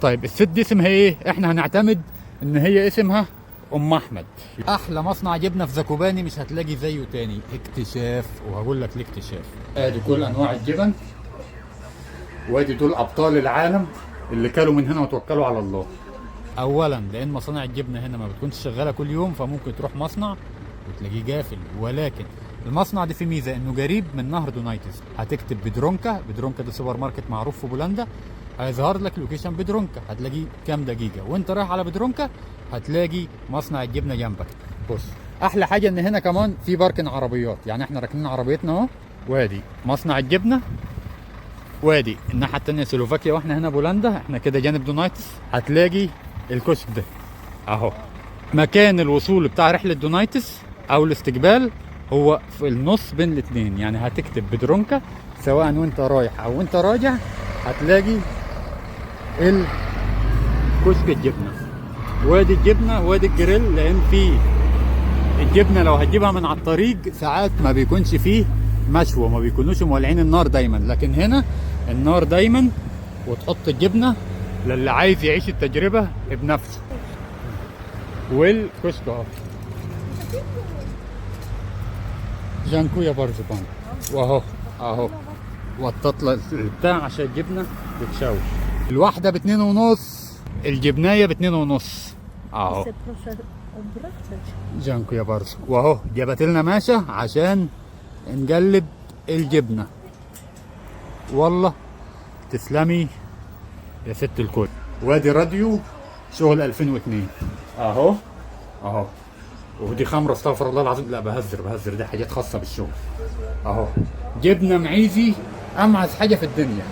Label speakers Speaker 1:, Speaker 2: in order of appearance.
Speaker 1: طيب الست دي اسمها ايه؟ احنا هنعتمد ان هي اسمها ام احمد. احلى مصنع جبنه في زكوباني مش هتلاقي زيه تاني، اكتشاف، وهقول لك ليه اكتشاف. ادي كل انواع الجبن، وادي دول ابطال العالم اللي كلوا من هنا وتوكلوا على الله. اولا لان مصانع الجبنه هنا ما بتكونش شغاله كل يوم، فممكن تروح مصنع وتلاقيه جافل، ولكن المصنع ده فيه ميزه انه قريب من نهر دونايتس. هتكتب بدرونكا، بدرونكا ده سوبر ماركت معروف في بولندا، هيظهر لك لوكيشن بدرونكا، هتلاقيه كام دقيقه، وانت رايح على بدرونكا هتلاقي مصنع الجبنه جنبك. بص احلى حاجه ان هنا كمان في باركن عربيات، يعني احنا راكنين عربيتنا اهو، وادي مصنع الجبنه، وادي الناحيه الثانيه سلوفاكيا، واحنا هنا بولندا، احنا كده جانب دونايتس. هتلاقي الكشك ده اهو، مكان الوصول بتاع رحله دونايتس او الاستقبال هو في النص بين الاثنين، يعني هتكتب بدرونكا سواء وانت رايح او وانت راجع هتلاقي كشك الجبنه، وادي الجبنه وادي الجريل، لان في الجبنه لو هتجيبها من على الطريق ساعات ما بيكونش فيه مشوى، ما بيكونوش مولعين النار دايما، لكن هنا النار دايما، وتحط الجبنه للي عايز يعيش التجربه بنفسه. والكشك اهو جانكويا برضه بان، واهو اهو وطط بتاع عشان الجبنه تتشوي. الواحده باتنين ونص، الجبنايه باتنين ونص اهو. جانكويا برضه، واهو جابت لنا ماشة عشان نقلب الجبنه. والله تسلمي يا ست الكل. وادي راديو شغل 2002 اهو اهو، ودي خمره استغفر الله العظيم، لا بهزر، دي حاجات خاصه بالشغل اهو. جبنه معيزي امعز حاجه في الدنيا.